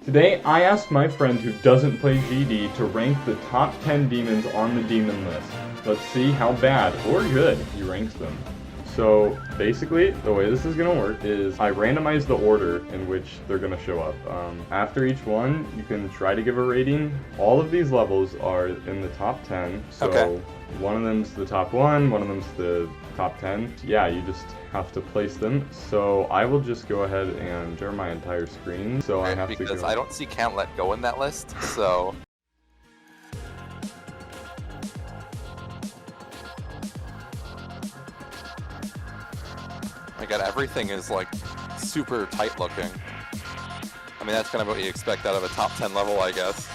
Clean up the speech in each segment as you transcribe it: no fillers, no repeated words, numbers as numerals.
Today, I asked my friend who doesn't play GD to rank the top 10 demons on the demon list. Let's see how bad or good he ranks them. So basically, the way this is going to work is I randomize the order in which they're going to show up. After each one, you can try to give a rating. All of these levels are in the top 10, so Okay. one of them's the top 1, one of them's the top 10. Yeah, you just have to place them. So I will just go ahead and share my entire screen. So I have to Because go. I don't see Can't Let Go in that list, so... My god, everything is like super tight looking. I mean, that's kind of what you expect out of a top 10 level, I guess.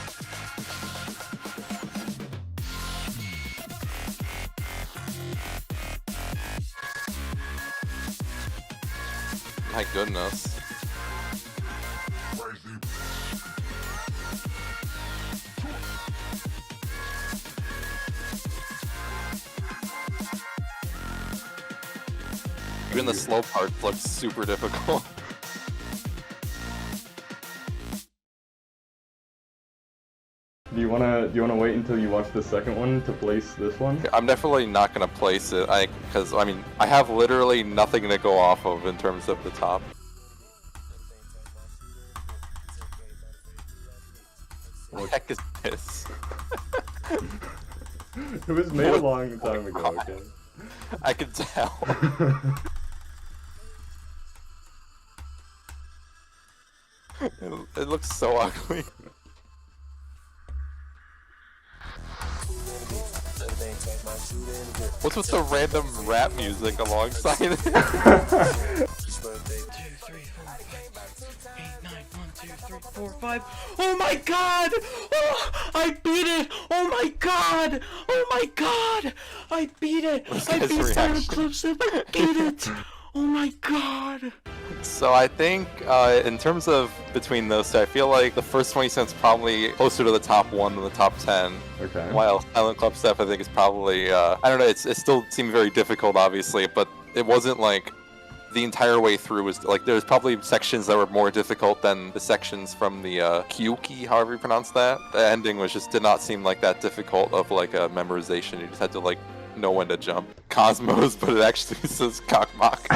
My goodness. Even the slow part looks super difficult. Do you wanna wait until you watch the second one to place this one? I'm definitely not gonna place it, because I mean, I have literally nothing to go off of in terms of the top. What the heck is this? It was made a long time ago, okay? I can tell. It looks so ugly. What's with the random rap music alongside it? 2, 3, 4, 5, 6, 8, 9, 1, 2, 3, 4, 5. Oh my god! Oh, I beat it! Oh my god! Oh my god! I beat it! This I guy's beat Silent reaction. Eclipse! I beat it! Oh my god! So I think, in terms of between those two, I feel like the first 20 cents probably closer to the top 1 than the top 10. Okay. While Silent Club stuff, I think is probably, I don't know, it still seemed very difficult, obviously, but it wasn't like the entire way through was like there's probably sections that were more difficult than the sections from the Kyuki, however you pronounce that. The ending was just did not seem like that difficult of like a memorization. You just had to like know when to jump. Cosmos, but it actually says Cockmock.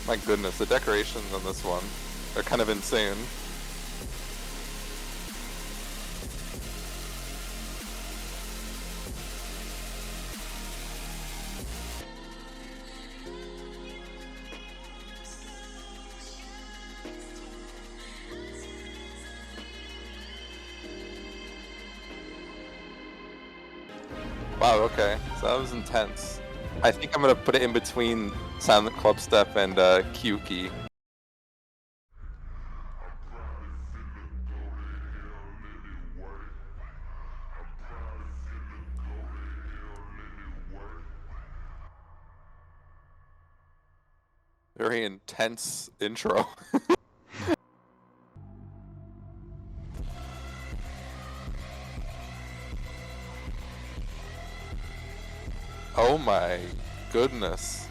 My goodness, the decorations on this one are kind of insane. Wow, okay, so that was intense. I think I'm gonna put it in between Silent Club Step and Kyuki. Very intense intro. Oh my goodness.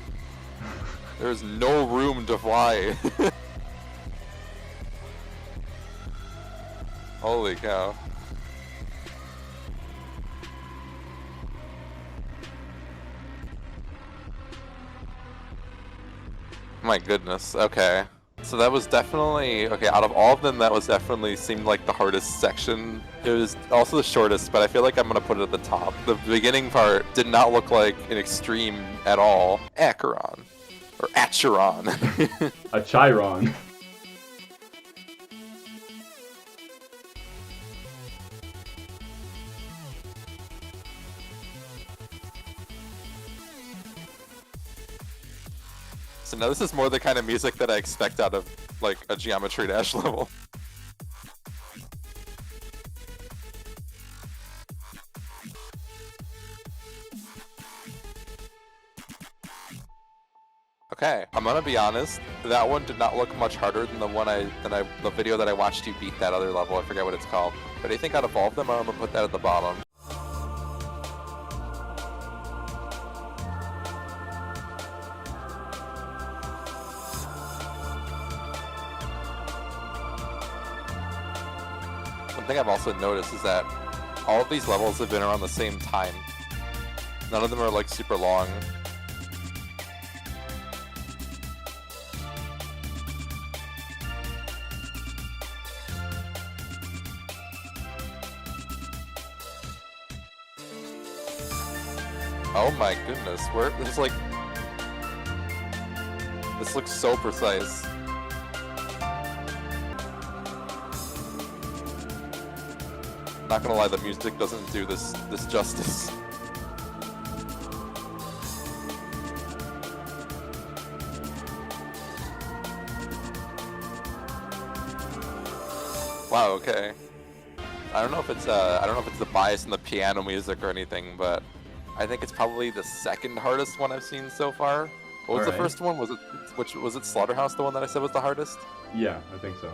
There's no room to fly. Holy cow. My goodness, okay. So that was definitely, okay, out of all of them, that was definitely seemed like the hardest section. It was also the shortest, but I feel like I'm gonna put it at the top. The beginning part did not look like an extreme at all. Acheron. Or Acheron. A Chiron. So now this is more the kind of music that I expect out of, like, a Geometry Dash level. Okay, I'm gonna be honest. That one did not look much harder than the video that I watched you beat that other level. I forget what it's called. But I think out of all of them, I'm gonna put that at the bottom. One thing I've also noticed is that all of these levels have been around the same time. None of them are like super long. Oh my goodness, this looks so precise. Not gonna lie, the music doesn't do this justice. Wow, okay. I don't know if it's the bias in the piano music or anything, but I think it's probably the second hardest one I've seen so far. What was the first one? Was it Slaughterhouse, the one that I said was the hardest? Yeah, I think so.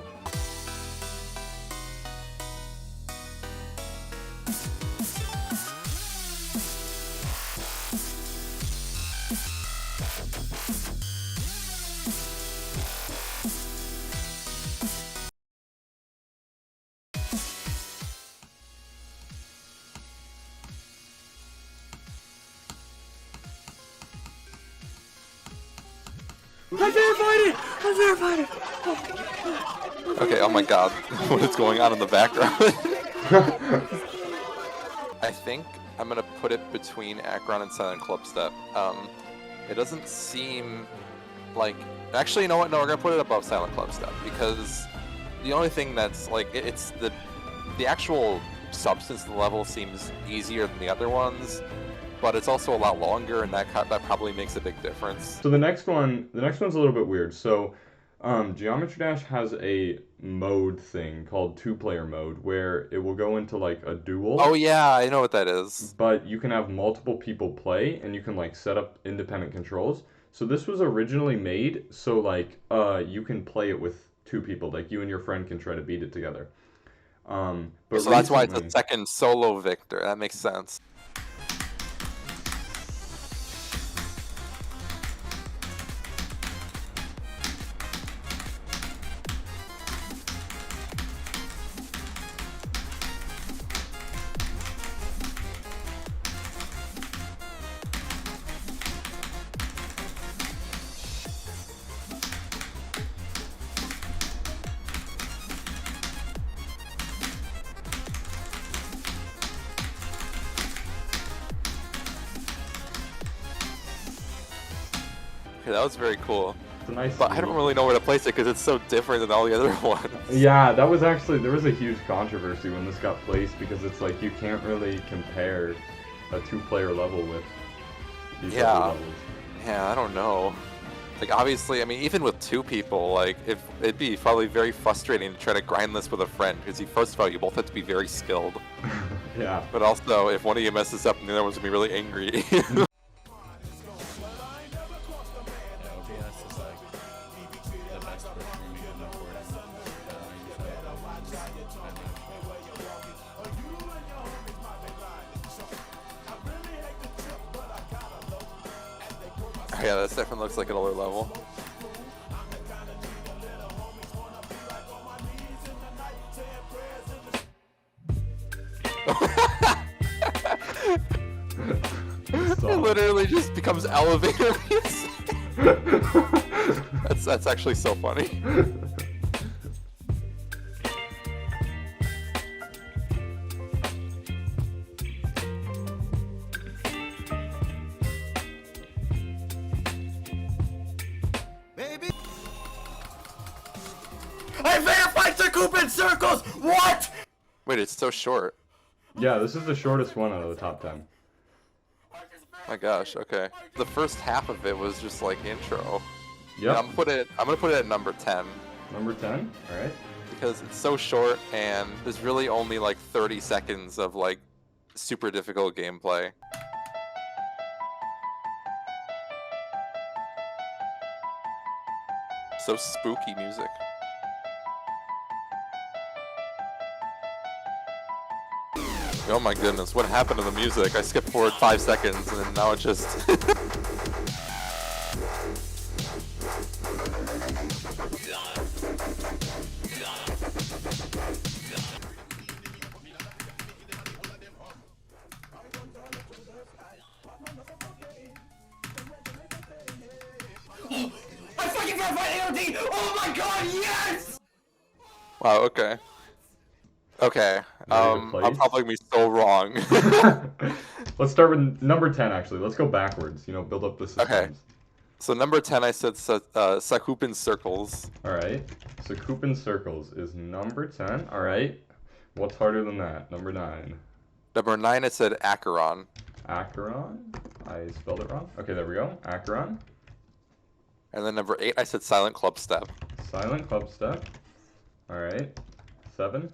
I'm verified it! I'm verified it! Okay, oh my god, what is going on in the background? I think I'm gonna put it between Akron and Silent Clubstep. It doesn't seem like... Actually, you know what? No, we're gonna put it above Silent Clubstep, because the only thing that's like... It's the actual substance of the level seems easier than the other ones, but it's also a lot longer, and that probably makes a big difference. So the next one's a little bit weird. So Geometry Dash has a mode thing called two-player mode, where it will go into like a duel. Oh yeah, I know what that is. But you can have multiple people play, and you can like set up independent controls. So this was originally made so like you can play it with two people, like you and your friend can try to beat it together. But so that's why it's a second solo victor. That makes sense. Okay, that was very cool. It's a nice. But I don't really know where to place it because it's so different than all the other ones. Yeah, that was actually, there was a huge controversy when this got placed, because it's like you can't really compare a two-player level with these other levels. Yeah, I don't know. Like, obviously, I mean, even with two people, like, it'd be probably very frustrating to try to grind this with a friend, because first of all, you both have to be very skilled. Yeah. But also, if one of you messes up, the other one's gonna be really angry. Yeah, that definitely looks like another level. It literally just becomes elevator music. That's actually so funny. I verified the Coupon circles! What? Wait, it's so short. Yeah, this is the shortest one out of the top 10. My gosh, okay. The first half of it was just like intro. Yep. I'm gonna put it at number 10. Number 10? Alright. Because it's so short and there's really only like 30 seconds of like super difficult gameplay. So spooky music. Oh my goodness, what happened to the music? I skipped forward 5 seconds and now it just... I fucking verified AOD! Oh my god, yes! Wow, okay. Okay, Ready to I'm place? probably gonna be so wrong. Let's start with number 10, actually. Let's go backwards, you know, build up the suspense. Okay. So number 10, I said Sakupin Circles. Alright, so Coupon Circles is number 10. Alright, what's harder than that? Number 9. Number 9, I said Acheron. Acheron? I spelled it wrong. Okay, there we go. Acheron. And then number 8, I said Silent Club Step. Silent Club Step. Alright. 7.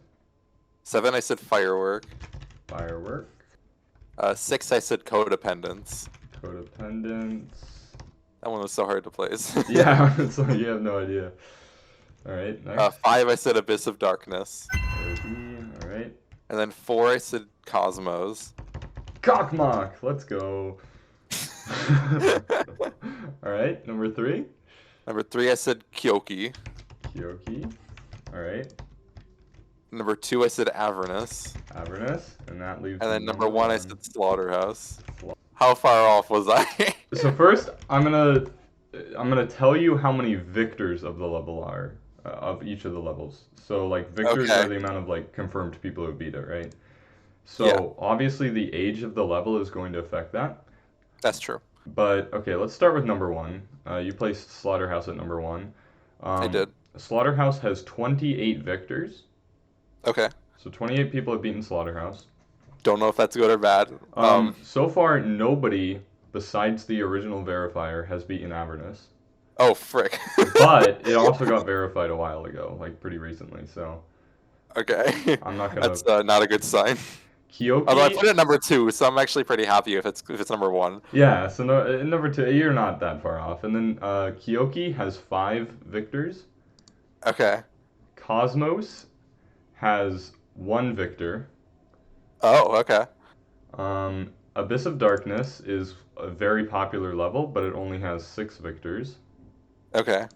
7, I said Firework. Firework. 6, I said Codependence. Codependence. That one was so hard to place. Yeah, so you have no idea. Alright, next. 5, I said Abyss of Darkness. Alright. And then 4, I said Cosmos. Cockmock! Let's go. Alright, number 3. Number 3, I said Kyoki. Kyoki. Alright. Number 2, I said Avernus. Avernus. And that leaves. And then number 1, I said Slaughterhouse. How far off was I? So first, I'm gonna tell you how many victors of the level are, of each of the levels. So like victors Okay. are the amount of like confirmed people who beat it, right? So Yeah. obviously the age of the level is going to affect that. That's true. But okay, let's start with number 1. You placed Slaughterhouse at number 1. I did. Slaughterhouse has 28 victors. Okay. So 28 people have beaten Slaughterhouse. Don't know if that's good or bad. So far, nobody besides the original verifier has beaten Avernus. Oh, frick. But it also got verified a while ago, like pretty recently. So Okay. I'm not gonna. That's not a good sign. Kyoki. Although I put it at number 2, so I'm actually pretty happy if it's number 1. Yeah. So no, number 2, you're not that far off. And then Kyoki has 5 victors. Okay. Cosmos has 1 victor. Oh, okay. Abyss of Darkness is a very popular level, but it only has 6 victors. Okay.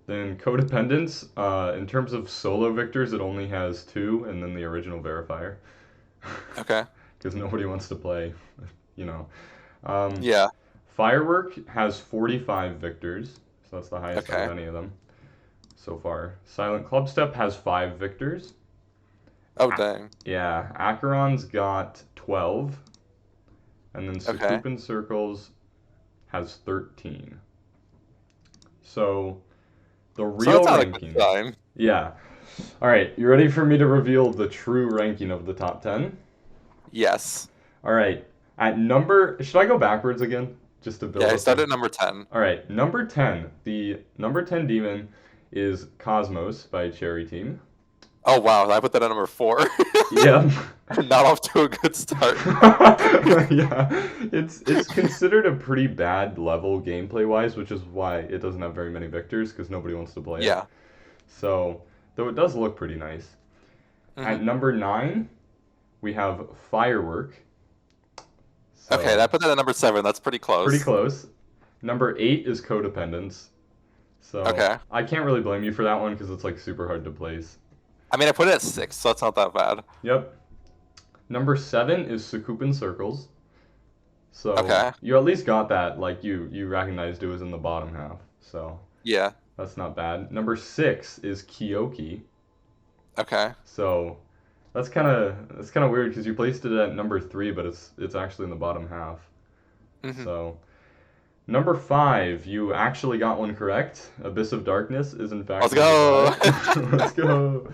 Then Codependence, in terms of solo victors, it only has 2, and then the original verifier. Okay. Because nobody wants to play, you know. Yeah. Firework has 45 victors, so that's the highest out of Okay. any of them so far. Silent Clubstep has 5 victors. Oh, dang. Yeah, Acheron's got 12. And then Okay. Sakupin Circles has 13. So, the So real that's not a ranking. good sign. Yeah. Alright, you ready for me to reveal the true ranking of the top 10? Yes. Alright, at number. Should I go backwards again? Just to build Yeah, I up started the- at number 10. Alright, number 10. The number 10 demon is Cosmos by Cherry Team. Oh, wow. I put that at number 4. Yeah. Not off to a good start. Yeah. It's considered a pretty bad level gameplay wise, which is why it doesn't have very many victors, because nobody wants to play it. Yeah. So, though it does look pretty nice. At Mhm. number 9, we have Firework. So, Okay, I put that at number 7. That's pretty close. pretty close. Number 8 is Codependence. So Okay. I can't really blame you for that one because it's like super hard to place. I mean, I put it at 6, so that's not that bad. Yep. Number 7 is Sakupin Circles. So Okay. you at least got that, like you recognized it was in the bottom half. So Yeah. that's not bad. Number 6 is Kyoki. Okay. So that's kind of weird because you placed it at number 3, but it's actually in the bottom half. Mhm. So number 5, you actually got one correct. Abyss of Darkness is in fact. Let's go! number 5. Let's go!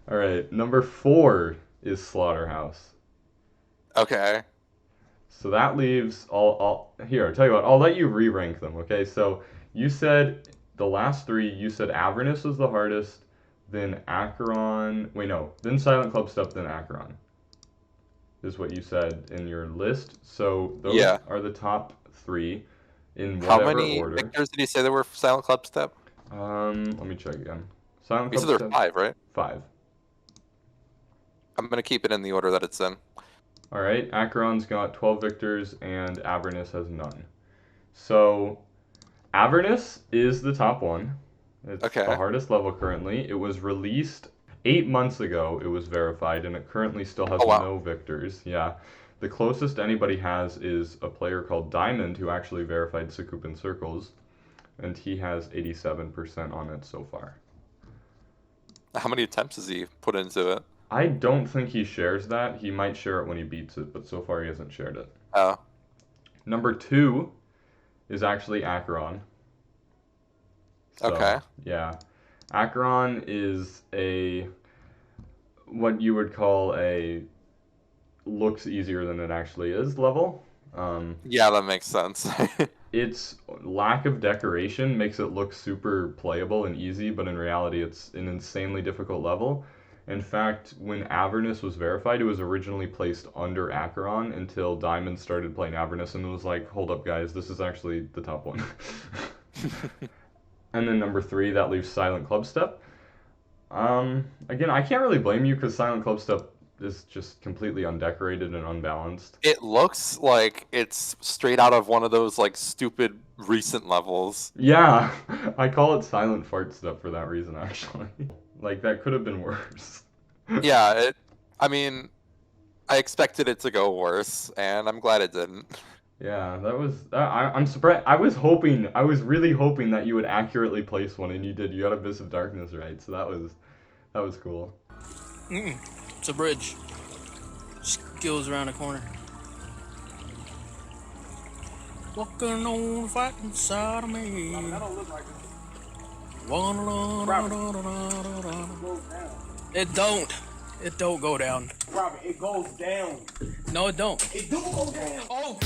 All right, number 4 is Slaughterhouse. Okay. So that leaves all here. I'll tell you what. I'll let you re-rank them. Okay. So you said the last 3. You said Avernus was the hardest. Then Acheron. Wait, no. Then Silent Club Step. Then Acheron. Is what you said in your list. So those Yeah. are the top 3 in How whatever many order. victors did you say there were for Silent Club Step? Let me check again. Silent You Club said there were Step, 5, right? 5. I'm gonna keep it in the order that it's in. Alright, Acheron's got 12 victors and Avernus has none. So, Avernus is the top one. It's Okay. the hardest level currently. It was released 8 months ago, it was verified, and it currently still has Oh, wow. no victors. Yeah. The closest anybody has is a player called Diamond who actually verified Sakupin Circles, and he has 87% on it so far. How many attempts has he put into it? I don't think he shares that. He might share it when he beats it, but so far he hasn't shared it. Oh. Number 2 is actually Acheron. So, Okay. yeah. Acheron is what you would call a looks easier than it actually is level. Yeah, that makes sense. Its lack of decoration makes it look super playable and easy, but in reality it's an insanely difficult level. In fact, when Avernus was verified, it was originally placed under Acheron until Diamond started playing Avernus and was like, hold up guys, this is actually the top one. And then number 3, that leaves Silent Clubstep. Again, I can't really blame you because Silent Clubstep is just completely undecorated and unbalanced. It looks like it's straight out of one of those like stupid recent levels. Yeah, I call it Silent Fart Step for that reason actually. Like that could have been worse. Yeah, I mean, I expected it to go worse, and I'm glad it didn't. Yeah, I'm surprised. I was really hoping that you would accurately place one, and you did. You got Abyss of Darkness right, so that was cool. It's a bridge. Just goes around the corner. Walking on the fighting side of me. That don't look like it. It don't. It don't go down. Robert, it goes down. No, it don't. It do go down. Oh!